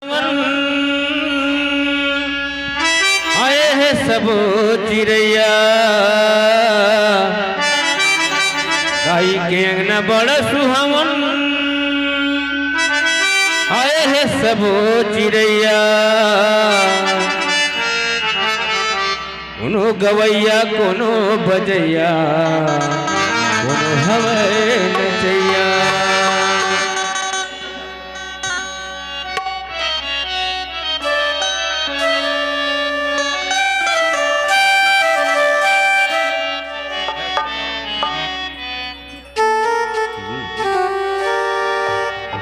आए है सब चिड़ैया गाई के अंगना बड़ा सुहावन। आए है सब चिड़ैया कोनो गवैया कोनो बजैया कोनो हवे नचैया।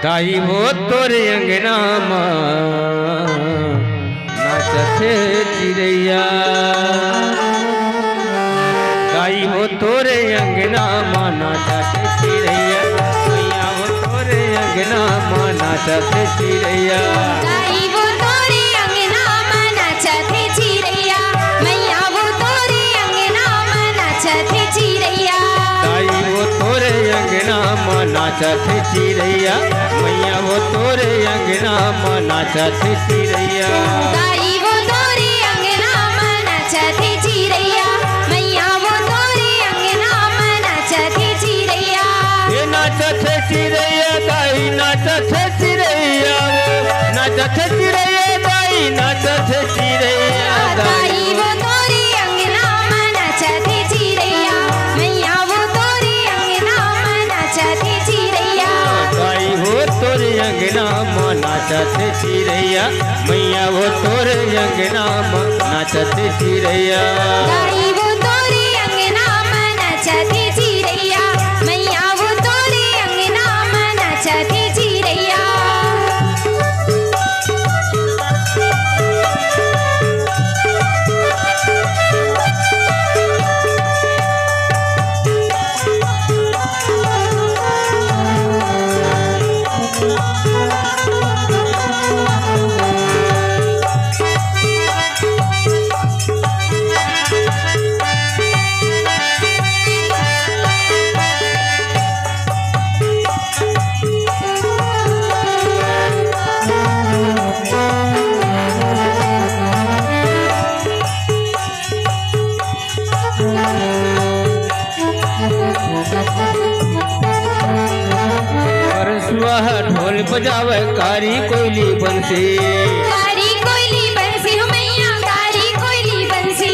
दाई हो तोरे अंगना नाचते चिड़ैया। दाई हो तोरे अंगना नाचते चिड़ैया। मैया हो तोरे अंगना नाचते चिड़ैया। दाई वो तोरे अंगना नाचते चिड़ैया। मैया वो तोरे अंगना नाचते चिड़ैया। दाई हो तोरे अंगना नाचते चिड़ैया। मैया वो तोरे अंगना नाचते चिड़ैया। दाई वो तोरे अंगना नाचते चिड़ैया। मैया वो तोरे अंगना नाचते चिड़ैया। ये नाचते चिड़ैया दाई नाचते चिड़ैया। नाचते चिड़ैया दाई नाचते चिड़ैया। दाई वो तोरे अंगना नाचते चिड़ैया। मैया वो तोरे अंगना नाचते चिड़ैया। दाई हो तोरे अंगना नाचते चिड़ैया। मैया वो तोरे अंगना नाचते चिड़ैया। दाई वो तोरे अंगना नाचते चिड़ैया। मैया वो तोरे अंगना नाचते चिड़ैया। ढोल बजावे कारी कोयली बंसी। कारी कोयली बंसी हो मैया कारी कोयली बंसी।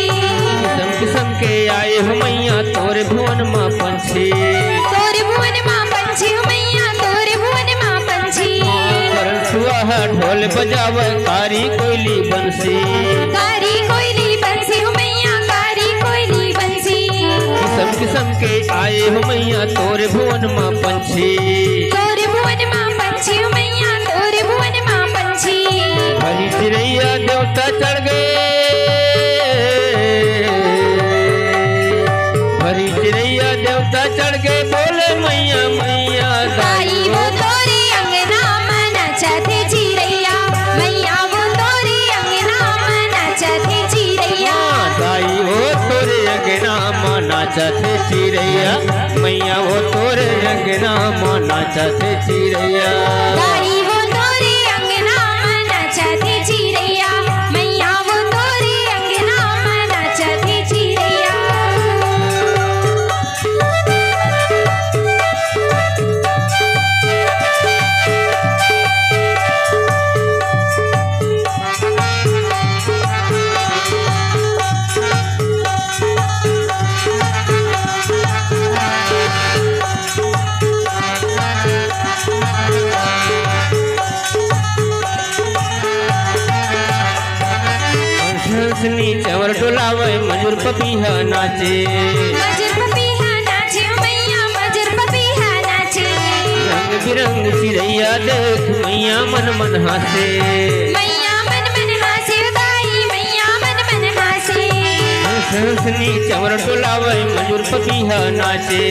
किस्म किस्म के आए हो मैया तोरे भुवन माँ पंछी। तोरे भुवन माँ पंछी हो मैया तोरे भुवन माँ पंछी। ढोल बजावे कारी कोयली बंसी। कारी कोयली बंसी हो मैया कारी कोयली बंसी। किस्म किस्म के आए हो मैया तोरे भुवन माँ पंछी। तोरे भुवन माँ पंछी हो मैया तोरे भुवन माँ पंछी। हरी चिड़ैया देवता चढ़ गए। हरी चिड़ैया देवता चढ़ गए बोले मैया मैया। दाई वो तोरे अंगना नाचते चिड़ैया। मैया वो तोरे अंगना नाचते चिड़ैया। दाई हो तोरे अंगना नाचते चिड़ैया। मैया वो तोरे अंगना नाचते चिड़ैया। दाई वो तोरे अंगना नाचते चिड़ैया। मैया वो तोरे अंगना नाचते चिड़ैया। हंसनी चवर डोलावे मजूर पपीहा नाचे। मजूर पपीहा नाचे हो मैया मजूर पपीहा नाचे। रंग बिरंग चिड़ैया देख मैया मन मन हंसे। मैया मन मन हंसे दाई मैया मन मन हंसे। हंसनी चवर डोलावे मजूर पपीहा नाचे।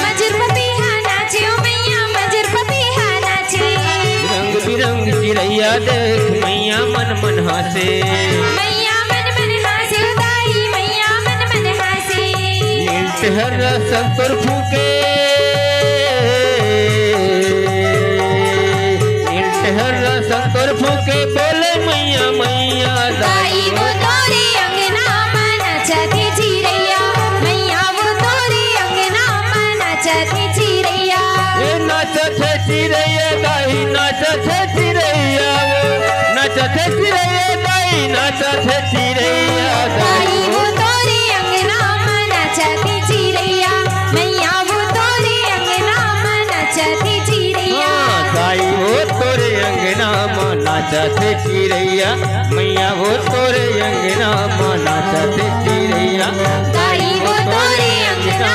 मजूर पपीहा नाचे हो मैया मजूर पपीहा नाचे। रंग बिरंग चिड़ैया देख मैया मन मन हंसे। मैया मन मन हंसे दाई मैया मन मन हंसे। हर संतोर फूके हर संतोर फूके के बोले मैया मैया दाई वो तोरे अंगना में नाचती चिड़ैया मैया वो तोरे अंगना में नाचती चिड़ैया ये नाचते चिड़ैया दाई नाचते चिड़ैया वो नाचते चिड़ैया दाई नाचते चिड़ैया दाई वो तोरे अंगना में नाचती चिड़ैया मैया वो तोरे अंगना में नाचती चिड़ैया दाई वो तोरे अंगना में नाचते चिड़ैया मैया वो तोरे अंगना में नाचते चिड़ैया दाई वो तोरे अंगना